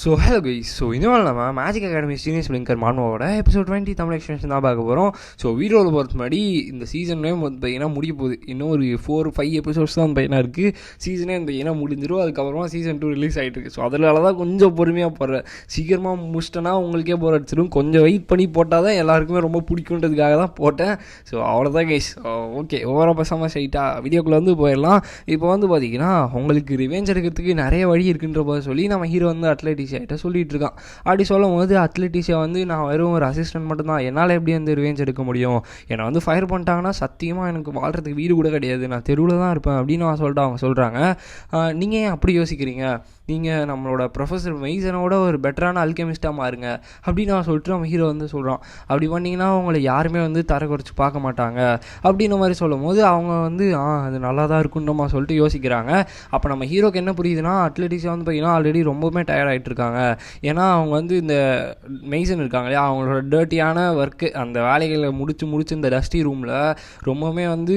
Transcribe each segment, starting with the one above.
So hello guys. So இன்னும் நம்ம magic academy seniors blinker மான்மாவோட எபிசோட் 20 தமிழ் எக்ஸ்டென்ஷன் தான் பார்க்க போகிறோம். ஸோ வீடியோவில் போகிறது முன்னாடி இந்த சீசனே வந்து பார்த்தீங்கன்னா முடிய போகுது. இன்னும் ஒரு 4-5 எபிசோட்ஸ் தான் வந்து பார்த்தீங்கன்னா இருக்குது. சீசனே வந்து பார்த்தீங்கன்னா முடிஞ்சிடும். அதுக்கப்புறமா சீசன் 2 ரிலீஸ் ஆகிட்டு இருக்கு. ஸோ அதனால தான் கொஞ்சம் பொறுமையாக போடுறேன். சீக்கிரமாக முடிச்சிட்டேன்னா உங்களுக்கே போர் அடிச்சிடும். கொஞ்சம் வெயிட் பண்ணி போட்டால் தான் எல்லாருக்குமே ரொம்ப பிடிக்குன்றதுக்காக தான் போட்டேன். ஸோ அவ்வளோதான் கைஸ். ஓகே, ஓவராக பேசாமல் ஸ்ட்ரைட்டாக வீடியோக்குள்ளே வந்து போயிடலாம். இப்போ வந்து பார்த்தீங்கன்னா உங்களுக்கு ரிவெஞ்ச் எடுக்கிறதுக்கு நிறைய வழி இருக்குன்ற போது சொல்லி நம்ம ஹீரோ வந்து அட்லெட்டிஷியாகிட்ட சொல்லிட்டு இருக்கான். அப்படி சொல்லும் போது அட்லெட்டிஷியா வந்து நான் வெறும் ஒரு அசிஸ்டன்ட் மட்டும்தான், என்னால் எப்படி வந்து ரிவெஞ்ச் எடுக்க முடியும், என்னை வந்து ஃபயர் பண்ணிட்டாங்கன்னா சத்தியமாக எனக்கு வாழ்கிறதுக்கு வீடு கூட கிடையாது, நான் தெருவில் தான் இருப்பேன் அப்படின்னு நான் சொல்லிட்டு அவங்க சொல்கிறாங்க. நீங்கள் ஏன் அப்படி யோசிக்கிறீங்க, நீங்கள் நம்மளோட ப்ரொஃபஸர் மெய்சனோட ஒரு பெட்டரான அல்கெமிஸ்ட்டாக மாறுங்க அப்படின்னு நான் சொல்லிட்டு நம்ம ஹீரோ வந்து சொல்கிறான். அப்படி பண்ணிங்கன்னா அவங்கள யாருமே வந்து தர குறைச்சி பார்க்க மாட்டாங்க அப்படின்ற மாதிரி சொல்லும் போது அவங்க வந்து அது நல்லா தான் இருக்குன்ற சொல்லிட்டு யோசிக்கிறாங்க. அப்போ நம்ம ஹீரோக்கு என்ன புரியுதுன்னா அட்லெட்டிக்ஸாக வந்து பார்த்தீங்கன்னா ஆல்ரெடி ரொம்பவுமே டயர்ட் ஆகிட்டு இருக்காங்க. ஏன்னா அவங்க வந்து இந்த மெய்சன் இருக்காங்க இல்லையா, அவங்களோட டர்ட்டியான ஒர்க்கு அந்த வேலைகளை முடிச்சு இந்த டஸ்டி ரூமில் ரொம்பவுமே வந்து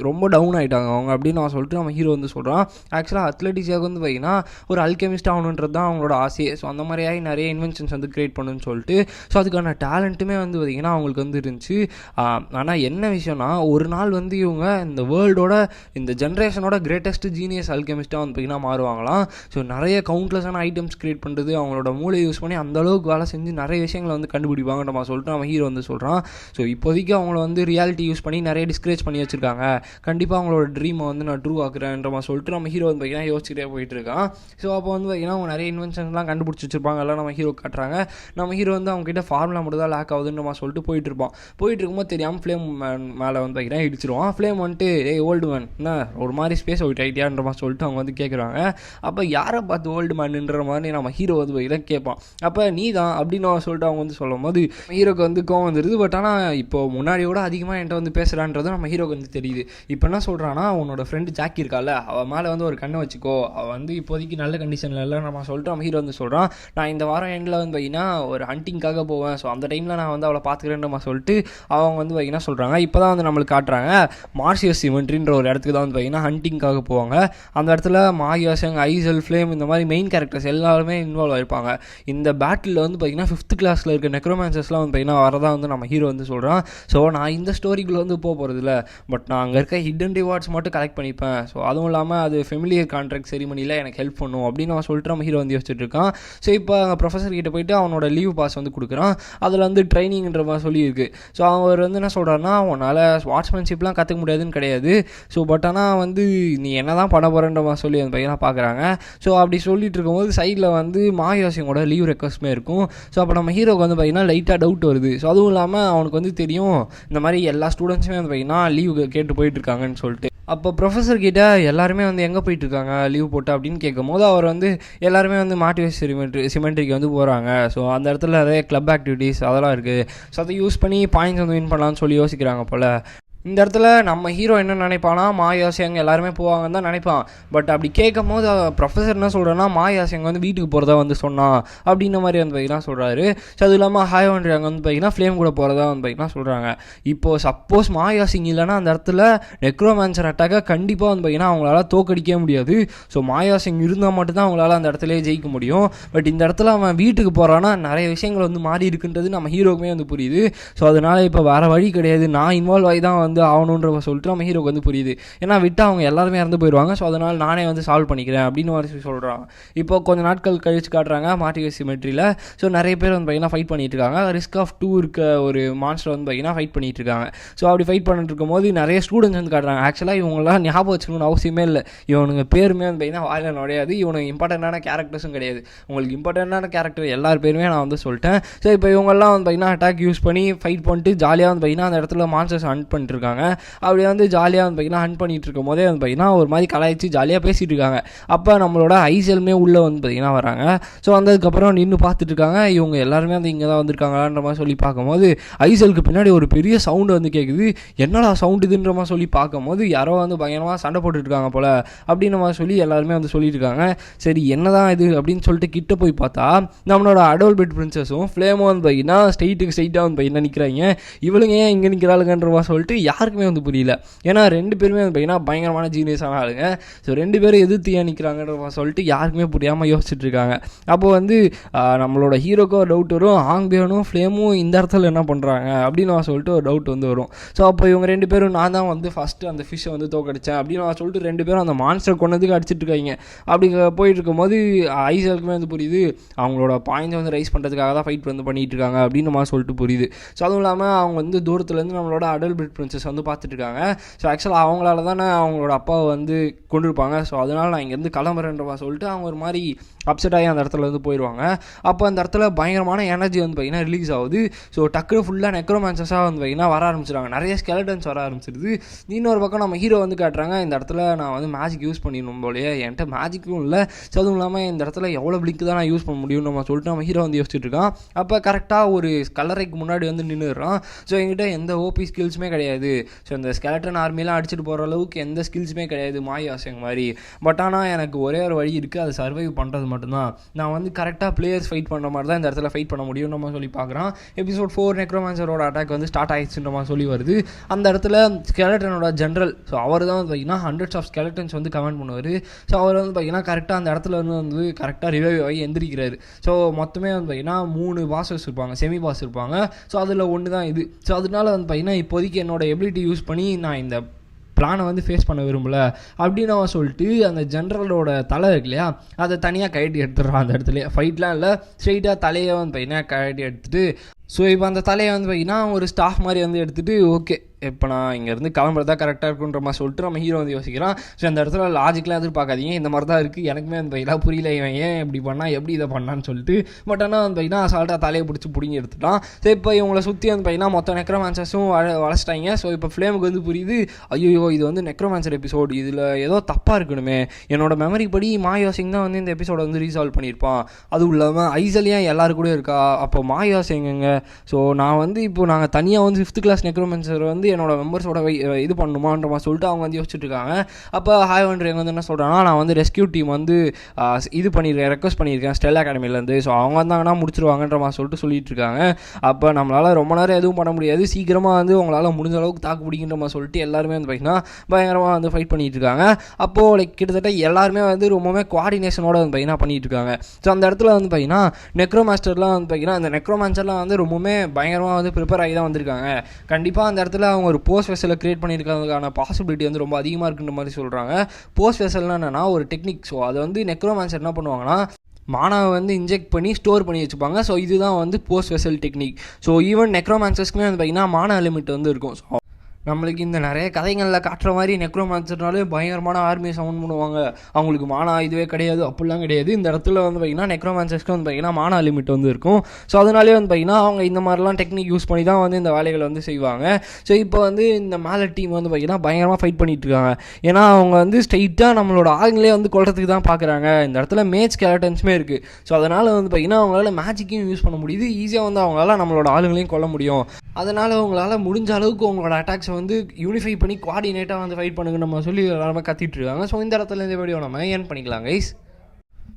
ரொம்ப டவுன் ஆகிட்டாங்க அவங்க அப்படின்னு நான் சொல்லிட்டு நம்ம ஹீரோ வந்து சொல்கிறான். ஆக்சுவலாக அட்லெட்டிக்ஸாக வந்து பார்த்தீங்கன்னா ஒரு அல்கெமிஸ்ட் ஆகணுன்றது தான் அவங்களோட ஆசையே. ஸோ அந்த மாதிரியாகி நிறைய இன்வென்ஷன்ஸ் வந்து க்ரியேட் பண்ணுன்னு சொல்லிட்டு ஸோ அதுக்கான டேலண்ட்டுமே வந்து பார்த்திங்கன்னா அவங்களுக்கு வந்து இருந்துச்சு. ஆனால் என்ன விஷயம்னா ஒரு நாள் வந்து இவங்க இந்த வேர்ல்டோட இந்த ஜென்ரேஷனோட கிரேட்டஸ்ட் ஜீனியஸ் அல்கெமிஸ்ட்டாக வந்து பார்த்திங்கன்னா மாறுவாங்களாம். ஸோ நிறைய கவுண்ட்லெஸ்ஸான ஐட்டம்ஸ் க்ரியேட் பண்ணுறது, அவங்களோட மூளை யூஸ் பண்ணி அந்தளவுக்கு வேலை செஞ்சு நிறைய விஷயங்களை வந்து கண்டுபிடிப்பாங்க நம்ம சொல்லிட்டு நம்ம ஹீரோ வந்து சொல்கிறான். ஸோ இப்போதைக்கு அவங்கள வந்து ரியாலிட்டி யூஸ் பண்ணி நிறைய டிஸ்கரேஜ் பண்ணி வச்சுருக்காங்க. கண்டிப்பாக அவங்களோட ட்ரீமை வந்து நான் ட்ரூ ஆக்குறேன்ற மாதிரி சொல்லிட்டு நம்ம ஹீரோ வந்து பார்த்திங்கன்னா யோசிச்சுட்டே போயிட்டு இருக்கான். ஸோ அப்போ வந்து பார்த்திங்கன்னா அவங்க நிறைய இன்வென்ஷன்ஸ்லாம் கண்டுபிடிச்சி வச்சிருப்பாங்க, எல்லாம் நம்ம ஹீரோ காட்டுறாங்க. நம்ம ஹீரோ வந்து அவங்ககிட்ட ஃபார்முலா மட்டும் தான் லேக் ஆகுதுன்ற மாதிரி சொல்லிட்டு போயிட்டு இருப்பான். போயிட்டு இருக்கும்போது தெரியாமல் ஃப்ளேம் மேலே வந்து பார்த்திங்கன்னா இடிச்சிருவான். ஃப்ளேம் வந்துட்டு ஓல்டு மேன் என்ன ஒரு மாதிரி ஸ்பேஸ் அவுட் ஆகிட்டியான்ற மாதிரி சொல்லிட்டு அவங்க வந்து கேட்குறாங்க. அப்போ யாரை பார்த்து ஓல்டு மேனுன்ற மாதிரி நம்ம ஹீரோ வந்து பார்த்திங்கன்னா கேட்பான். அப்போ நீ தான் அப்படின்னு சொல்லிட்டு அவங்க வந்து சொல்லும் போது ஹீரோக்கு வந்து கோவம் வந்துடுது. பட் ஆனால் இப்போ முன்னாடியோட அதிகமாக என்கிட்ட வந்து பேசுகிறான்றது நம்ம ஹீரோக்கு வந்து தெரியுது. இப்போ என்ன சொல்கிறான்னா உன்னோட ஃப்ரெண்டு ஜாக்கி இருக்கால, அவள் மேலே வந்து ஒரு கண்ணை வச்சுக்கோ, அவள் வந்து இப்போதைக்கு நல்ல கண்டிஷனில் இல்லை நம்ம சொல்லிட்டு நம்ம ஹீரோ வந்து சொல்கிறான். நான் இந்த வாரம் எண்டில் வந்து பார்த்திங்கன்னா ஒரு ஹண்டிங்காக போவேன், ஸோ அந்த டைமில் நான் வந்து அவளை பார்த்துக்கிறேன்ற சொல்லிட்டு அவங்க வந்து பார்த்திங்கன்னா சொல்கிறாங்க. இப்போ தான் வந்து நம்மளுக்கு காட்டுறாங்க மார்சியஸ் சிமெண்ட்ரின்ற ஒரு இடத்துக்கு தான் வந்து பார்த்திங்கன்னா ஹண்டிங்காக போவாங்க. அந்த இடத்துல மாயாசங், ஐசல், ஃப்ளேம் இந்த மாதிரி மெயின் கேரக்டர்ஸ் எல்லாருமே இன்வால்வ் ஆகிருப்பாங்க. இந்த பேட்டில் வந்து பார்த்திங்கன்னா 5th கிளாஸில் இருக்க நெக்ரோமான்சர்ஸ்லாம் வந்து பார்த்திங்கன்னா வரதான் வந்து நம்ம ஹீரோ வந்து சொல்கிறான். ஸோ நான் இந்த ஸ்டோரிக்குள்ளே வந்து போகிறதில்ல, பட் நான் அங்கே இருக்க ஹிடன் ரிவார்ட்ஸ் மட்டும் கலெக்ட் பண்ணிப்பேன். ஸோ அதுவும் இல்லாமல் அது ஃபெமிலியர் கான்ட்ராக்ட் செரிமனியில் எனக்கு ஹெல்ப் பண்ணும் அப்படின்னு நான் சொல்லிட்டு நம்ம ஹீரோ வந்து யோசிச்சுட்டு இருக்கான். ஸோ இப்போ ப்ரொஃபஸர் கிட்ட போயிட்டு அவனோட லீவ் பாஸ் வந்து கொடுக்குறான். அதில் வந்து ட்ரைனிங்ன்ற மாதிரி சொல்லியிருக்கு. ஸோ அவர் வந்து என்ன சொல்கிறாருன்னா அவனால் ஸ்வாட்ஸ்மேன்ஷிப்லாம் கற்றுக்க முடியாதுன்னு கிடையாது. ஸோ பட் ஆனால் வந்து நீ என்ன தான் பண்ண போகிறன்ற மாதிரி சொல்லி அந்த பையனாக பார்க்குறாங்க. ஸோ அப்படி சொல்லிட்டு இருக்கும்போது சைடில் வந்து மாயாசிங்கோட லீவ் ரெக்வஸ்ட்மே இருக்கும். ஸோ அப்போ நம்ம ஹீரோக்கு வந்து பார்த்திங்கன்னா லைட்டாக டவுட் வருது. ஸோ அதுவும் இல்லாமல் அவனுக்கு வந்து தெரியும் இந்த மாதிரி எல்லா ஸ்டூடெண்ட்ஸுமே வந்து பார்த்திங்கன்னா லீவ் கேட்டு போயிட்டுருக்காங்கன்னு சொல்லிட்டு. அப்போ ப்ரொஃபஸர் கிட்ட எல்லாருமே வந்து எங்கே போயிட்டுருக்காங்க லீவ் போட்டு அப்படின்னு கேட்கும் போது அவர் வந்து எல்லாருமே வந்து மார்சியஸ் சிமெண்ட்ரிக்கு வந்து போகிறாங்க. ஸோ அந்த இடத்துல நிறைய கிளப் ஆக்டிவிட்டீஸ் அதெல்லாம் இருக்குது. ஸோ அதை யூஸ் பண்ணி பாயிண்ட்ஸ் வந்து வின் பண்ணலான்னு சொல்லி யோசிக்கிறாங்க போல். இந்த இடத்துல நம்ம ஹீரோ என்ன நினைப்பானா மாயாசிங் எல்லாருமே போவாங்கன்னு தான் நினைப்பான். பட் அப்படி கேட்கும் போது ப்ரொஃபஸர் என்ன சொல்கிறேன்னா மாயாசிங் வந்து வீட்டுக்கு போகிறதா வந்து சொன்னான் அப்படின்ற மாதிரி வந்து பார்த்திங்கன்னா சொல்கிறாரு. ஸோ அது இல்லாமல் ஹாய் வந்து அங்கே வந்து பார்த்திங்கன்னா ஃப்ளேம் கூட போகிறதா வந்து பார்த்திங்கன்னா சொல்கிறாங்க. இப்போது சப்போஸ் மாயாசிங் இல்லைன்னா அந்த இடத்துல நெக்ரோமான்சர் அட்டாக்கை கண்டிப்பாக வந்து பார்த்திங்கன்னா அவங்களால தோக்கடிக்கவே முடியாது. ஸோ மாயாசிங் இருந்தால் மட்டும்தான் அவங்களால அந்த இடத்துலேயே ஜெயிக்க முடியும். பட் இந்த இடத்துல அவன் வீட்டுக்கு போகிறான்னா நிறைய விஷயங்கள் வந்து மாறி இருக்குன்றது நம்ம ஹீரோக்குமே வந்து புரியுது. ஸோ அதனால் இப்போ வேறு வழி கிடையாது, நான் இன்வால்வ் ஆகி தான் வந்து ஆகணுன்ற சொல்லிட்டு நம்ம ஹீரோக்கு வந்து புரியுது. ஏன்னா விட்டு அவங்க எல்லாருமே இறந்து போயிடுவாங்க. ஸோ அதனால் நானே வந்து சால்வ் பண்ணிக்கிறேன் அப்படின்னு மாதிரி சொல்கிறாங்க. இப்போ கொஞ்சம் நாட்கள் கழிச்சு காட்டுறாங்க மார்சியஸ் சிமெட்ரியில். ஸோ நிறைய பேர் வந்து பார்த்திங்கன்னா ஃபைட் பண்ணிட்டு இருக்காங்க. ரிஸ்க் ஆஃப் 2 இருக்க ஒரு மான்ஸ்டர் வந்து பார்த்திங்கன்னா ஃபைட் பண்ணிட்டு இருக்காங்க. ஸோ அப்படி ஃபைட் பண்ணிட்டு இருக்கும் போது நிறைய ஸ்டூடெண்ட்ஸ் வந்து காட்டுறாங்க. ஆக்சுவலாக இவங்களாம் ஞாபகம் வச்சுக்கணும்னு அவசியமே இல்லை. இவனுங்க பேருமே வந்து பார்த்திங்கன்னா வாயில நுழையாது. இவனுக்கு இம்பார்ட்டண்டான கேரக்டர்ஸும் கிடையாது. உங்களுக்கு இம்பார்ட்டண்டான கேரக்டர் எல்லார் பேருமே நான் வந்து சொல்லிட்டேன். ஸோ இப்போ இவங்கெல்லாம் வந்து பார்த்திங்கன்னா அட்டாக் யூஸ் பண்ணி ஃபைட் பண்ணிட்டு ஜாலியாக வந்து பார்த்திங்கன்னா அந்த இடத்துல மான்ஸ்டர்ஸ் ஹண்ட் பண்ணிட்டு இருக்காங்க. அப்படியே வந்து ஜாலியாக வந்து பார்த்திங்கன்னா ஹண்ட் பண்ணிட்டு இருக்கும் போதே வந்து பார்த்திங்கன்னா ஒரு மாதிரி கலாய்ச்சி ஜாலியாக பேசிகிட்டு இருக்காங்க. அப்போ நம்மளோட ஐசலுமே உள்ளே வந்து பார்த்திங்கன்னா வராங்க. ஸோ வந்ததுக்கப்புறம் நின்று பார்த்துட்டு இருக்காங்க. இவங்க எல்லாருமே வந்து இங்கே தான் வந்திருக்காங்கன்ற மாதிரி சொல்லி பார்க்கும்போது ஐசலுக்கு பின்னாடி ஒரு பெரிய சவுண்டு வந்து கேட்குது. என்னடா சவுண்டு இதுன்ற மாதிரி சொல்லி பார்க்கும்போது யாரோ வந்து பயங்கரமாக சண்டை போட்டுருக்காங்க போல் அப்படின்ற மாதிரி சொல்லி எல்லாருமே வந்து சொல்லிட்டு இருக்காங்க. சரி என்னதான் இது அப்படின்னு சொல்லிட்டு கிட்ட போய் பார்த்தா நம்மளோட அடோல்பெட் பிரின்சஸும் ஃப்ளேமும் வந்து பார்த்திங்கன்னா ஸ்ட்ரெயிட்டாக வந்து பார்த்திங்கன்னா நிற்கிறாங்க. இவளுங்க ஏன் இங்கே நிற்கிறாளுங்கன்ற மாதிரி சொல்லிட்டு யாருக்குமே வந்து புரியல. ஏன்னா 2 பேருமே வந்து பார்த்திங்கன்னா பயங்கரமான ஜீனியஸான ஆளுங்க. ஸோ 2 பேரும் எதிர்த்து ஏன் நிற்கிறாங்கன்ற சொல்லிட்டு யாருக்குமே புரியாமல் யோசிச்சுட்டு இருக்காங்க. அப்போது வந்து நம்மளோட ஹீரோக்கும் ஒரு டவுட் வரும், ஆங்பியானும் ஃப்ளேமும் இந்த இடத்துல என்ன பண்ணுறாங்க அப்படின்னு சொல்லிட்டு ஒரு டவுட் வந்து வரும். ஸோ அப்போ இவங்க 2 பேரும் நான் தான் வந்து ஃபஸ்ட்டு அந்த ஃபிஷ்ஷை வந்து தோக்கடிச்சேன் அப்படின்னு சொல்லிட்டு 2 பேரும் அந்த மான்ஸ்டர் கொண்டதுக்கு அடிச்சிட்டு இருக்காங்க. அப்படி போயிட்டு இருக்கும்போது ஐசலுக்குமே வந்து புரியுது அவங்களோட பாயிண்ட்ஸை வந்து ரைஸ் பண்ணுறதுக்காக தான் ஃபைட் வந்து பண்ணிகிட்டு இருக்காங்க அப்படின்னு மாதிரி சொல்லிட்டு புரியுது. ஸோ அதுவும் இல்லாமல் அவங்க வந்து தூரத்துலேருந்து நம்மளோட அடல் பிரிட் பிரின்சஸ் வந்து பார்த்துட்டு இருக்காங்க. ஸோ ஆக்சுவலாக அவங்களால தானே அவங்களோட அப்பாவை வந்து கொண்டிருப்பாங்க. ஸோ அதனால் நான் இங்கேருந்து கிளம்புறேன்றவா சொல்லிட்டு அவங்க ஒரு மாதிரி அப்செட் ஆகி அந்த இடத்துல வந்து போயிடுவாங்க. அப்போ அந்த இடத்துல பயங்கரமான எனர்ஜி வந்து பார்த்திங்கன்னா ரிலீஸ் ஆகுது. ஸோ டக்குனு ஃபுல்லாக நெக்ரோமான்சஸாக வந்து பார்த்திங்கன்னா வர ஆரம்பிச்சிடுறாங்க. நிறைய ஸ்கெலட்டன்ஸ் வர ஆரம்பிச்சிருது. இன்னொரு பக்கம் நம்ம ஹீரோ வந்து காட்டுறாங்க, இந்த இடத்துல நான் வந்து மேஜிக் யூஸ் பண்ணிடணும் போலையே, என்கிட்ட மேஜிக்கும் இல்லை. ஸோ அதுவும் இல்லாமல் இந்த இடத்துல எவ்வளோ பிளிக்கு தான் நான் யூஸ் பண்ண முடியும்னு நம்ம சொல்லிட்டு நம்ம ஹீரோ வந்து யோசிச்சுட்டு இருக்கான். அப்போ கரெக்டாக ஒரு கல்லறைக்கு முன்னாடி வந்து நின்றுடுறான். ஸோ என்கிட்ட எந்த ஓபி ஸ்கில்ஸுமே கிடையாது. ஸோ இந்த ஸ்கெலட்டன் ஆர்மிலாம் அடிச்சுட்டு போகிற அளவுக்கு எந்த ஸ்கில்ஸுமே கிடையாது மாயாசங்க மாதிரி. பட் ஆனால் எனக்கு ஒரே ஒரு வழி இருக்குது, அது சர்வைவ் பண்ணுறது மட்டும்தான். நான் வந்து கரெக்டாக பிளேயர்ஸ் ஃபைட் பண்ணுற மாதிரி தான் இந்த இடத்துல ஃபைட் பண்ண முடியும் நம்ம சொல்லி பார்க்குறான். எபிசோட் 4 நெக்ரோமான்சரோட அட்டாக் வந்து ஸ்டார்ட் ஆகிடுச்சுன்ற மாதிரி சொல்லி வருது. அந்த இடத்துல ஸ்கெலட்டனோட ஜென்ரல், ஸோ அவர் தான் வந்து பார்த்திங்கன்னா ஹண்ட்ரட்ஸ் ஆஃப் ஸ்கெலட்டன்ஸ் வந்து கமெண்ட் பண்ணுவார். ஸோ அவர் வந்து பார்த்திங்கன்னா கரெக்டாக அந்த இடத்துல வந்து கரெக்டாக ரிவைவ் ஆகி எந்திரிக்கிறாரு. ஸோ மொத்தமே வந்து பார்த்திங்கன்னா 3 பாஸஸ் இருப்பாங்க, செமி பாஸ் இருப்பாங்க. ஸோ அதில் ஒன்று தான் இது. ஸோ அதனால வந்து பார்த்திங்கன்னா இப்போதைக்கு என்னோட எபிலிட்டி யூஸ் பண்ணி நான் இந்த பிளானை வந்து ஃபேஸ் பண்ண விரும்பல அப்படின்னு அவன் சொல்லிட்டு அந்த ஜென்ரலோட தலை இருக்கு இல்லையா, அதை தனியாக கழட்டி எடுத்துடுறான். அந்த இடத்துல ஃபைட்லாம் இல்லை, ஸ்ட்ரெயிட்டாக தலையை வந்து பார்த்திங்கன்னா கழட்டி எடுத்துகிட்டு, ஸோ இப்போ அந்த தலையை வந்து பார்த்திங்கன்னா ஒரு ஸ்டாஃப் மாதிரி வந்து எடுத்துகிட்டு ஓகே இப்போ நான் இங்கேருந்து கிளம்புறதா கரெக்டாக இருக்குன்ற மாதிரி சொல்லிட்டு நம்ம ஹீரோ வந்து யோசிக்கிறான். ஸோ அந்த இடத்துல லாஜிக்கெலாம் எதிர்பார்க்காதீங்க, இந்த மாதிரி தான் இருக்குது. எனக்குமே வந்து பார்த்திங்கன்னா புரியல இவன் ஏன் இப்படி பண்ணால் எப்படி இதை பண்ணான்னு சொல்லிட்டு. பட் ஆனால் வந்து பார்த்திங்கன்னா அசால்ட்டாக தலையை பிடிங்கி எடுத்துட்டான். ஸோ இப்போ இவங்களை சுற்றி வந்து பார்த்திங்கன்னா மொத்த நெக்ரோமான்சர்ஸும் வளச்சிட்டாங்க. ஸோ இப்போ ஃப்ளேமுக்கு வந்து புரியுது, ஐயோ இது வந்து நெக்ரோமான்சர் எபிசோடு, இதில் ஏதோ தப்பாக இருக்கணுமே, என்னோட மெமரி படி மாயாசிங் தான் வந்து இந்த எபிசோடை வந்து ரீசால்வ் பண்ணியிருப்பான். அதுவும் இல்லாமல் ஐசலியா எல்லோரும் கூட இருக்கா, அப்போ மாயாசிங்க. ஸோ நான் வந்து இப்போது நாங்கள் தனியாக வந்து 5th கிளாஸ் நெக்ரோமான்சர் வந்து என்னோட மெம்பர்ஸோட இது பண்ணுமான்ற மாதிரி சொல்லிட்டு அவங்க வந்து யோசிச்சுட்டு இருக்காங்க. அப்போ ஹாய்வன்ட்ரேங்க வந்து என்ன சொல்கிறாங்கன்னா, நான் வந்து ரெஸ்கியூ டீம் வந்து இது பண்ணியிருக்கேன், ரெக்வஸ்ட் பண்ணியிருக்கேன் ஸ்டெல் அகாடமிலேருந்து. ஸோ அவங்க வந்தாங்கன்னா முடிச்சிருவாங்கன்ற மாதிரி சொல்லிட்டு சொல்லிட்டு இருக்காங்க. அப்போ நம்மளால் ரொம்ப நேரம் எதுவும் பண்ண முடியாது, சீக்கிரமாக வந்து உங்களால் முடிஞ்ச அளவுக்கு தாக்கு பிடிக்கின்ற மாதிரி சொல்லிட்டு எல்லாருமே வந்து பார்த்திங்கன்னா பயங்கரமாக வந்து ஃபைட் பண்ணிகிட்டு இருக்காங்க. அப்போது லைக் கிட்டத்தட்ட எல்லாருமே வந்து ரொம்பவே கோஆர்டினேஷனோட வந்து பார்த்திங்கன்னா பண்ணிகிட்டு இருக்காங்க. ஸோ அந்த இடத்துல வந்து பார்த்திங்கன்னா நெக்ரோமாஸ்டர்லாம் வந்து பார்த்திங்கன்னா அந்த நெக்ரோமான்சர்லாம் வந்து ரொம்பவுமே பயங்கரமாக வந்து ப்ரிப்பேர் ஆகி தான் வந்திருக்காங்க. கண்டிப்பாக அந்த இடத்துல அவங்க ஒரு போஸ்ட் வெசலை கிரியேட் பண்ணியிருக்கிறதுக்கான பாசிபிலிட்டி வந்து ரொம்ப அதிகமாக இருக்குன்ற மாதிரி சொல்கிறாங்க. போஸ்ட் வெசல்னா என்னென்னா ஒரு டெக்னிக். ஸோ அதை வந்து நெக்ரோமான்சர் என்ன பண்ணுவாங்கன்னா மானாவை வந்து இன்ஜெக்ட் பண்ணி ஸ்டோர் பண்ணி வச்சுப்பாங்க. ஸோ இதுதான் வந்து post vessel technique. So even நெக்ரோமான்சர்ஸ்க்குமே வந்து பார்த்திங்கன்னா மானா லிமிட் வந்து இருக்கும். ஸோ நம்மளுக்கு இந்த நிறைய கதைகளில் காட்டுற மாதிரி நெக்ரோமான்சர்னாலே பயங்கரமான ஆர்மியை சவுண்ட் பண்ணுவாங்க, அவங்களுக்கு மானா இதுவே கிடையாது, அப்படிலாம் கிடையாது. இந்த இடத்துல வந்து பார்த்திங்கன்னா நெக்ரோமான்சர்ஸ்க்கு வந்து பார்த்திங்கன்னா மானா லிமிட் வந்து இருக்கும். ஸோ அதனாலே வந்து பார்த்திங்கன்னா அவங்க இந்த மாதிரிலாம் டெக்னிக் யூஸ் பண்ணி தான் வந்து இந்த வேலைகளை வந்து செய்வாங்க. ஸோ இப்போ வந்து இந்த மேலே டீம் வந்து பார்த்திங்கன்னா பயங்கரமாக ஃபைட் பண்ணிகிட்டு இருக்காங்க. ஏன்னா அவங்க வந்து ஸ்ட்ரைட்டாக நம்மளோட ஆளுங்களே வந்து கொள்றதுக்கு தான் பார்க்குறாங்க. இந்த இடத்துல மேஜ் ஸ்கெலட்டன்ஸுமே இருக்குது. ஸோ அதனால் வந்து பார்த்திங்கன்னா அவங்களால மேஜிக்கையும் யூஸ் பண்ண முடியுது, ஈஸியாக வந்து அவங்களால நம்மளோட ஆளுங்களையும் கொல்ல முடியும். அதனால் அவங்களால முடிஞ்ச அளவுக்கு அவங்களோட அட்டாக்ஸை வந்து யூனிஃபை பண்ணி கோஆர்டினேட்டாக வந்து ஃபைட் பண்ணுங்க நம்ம சொல்லி எல்லாருமே கத்திட்டு இருக்காங்க. ஸோ இந்த இடத்துல இந்த வீடியோ நம்ம ஏன் பண்ணிக்கலாம் கைஸ்.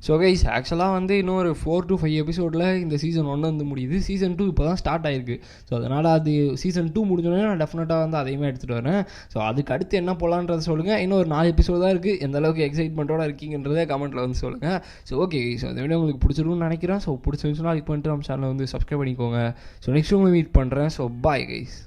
ஸோ கைஸ் ஆக்சுவலாக வந்து இன்னும் ஒரு 4 to 5 எபிசோடில் இந்த சீசன் 1 வந்து முடியுது. சீசன் 2 இப்போ தான் ஸ்டார்ட் ஆகிருக்கு. ஸோ அதனால் அது சீசன் 2 முடிஞ்சோடனே நான் டெஃபினட்டாக வந்து அதையுமே எடுத்துகிட்டு வரேன். ஸோ அதுக்கு அடுத்து என்ன போகலான்றதை சொல்லுங்கள். இன்னும் ஒரு 4 எபிசோட் தான் இருக்குது. எந்த அளவுக்கு எக்ஸைட்மெண்ட்டோட இருக்கீங்கன்றதே கமெண்ட்டில் வந்து சொல்லுங்கள். ஸோ ஓகே ஸோ இந்த வீடியோ உங்களுக்கு பிடிச்சிருக்குன்னு நினைக்கிறேன். ஸோ பிடிச்சிருந்துச்சுன்னா லைக் பண்ணிட்டு நம்ம சேனலை வந்து சப்ஸ்கிரைப் பண்ணிக்கோங்க. ஸோ நெக்ஸ்ட் உங்களை மீட் பண்ணுறேன். So bye guys.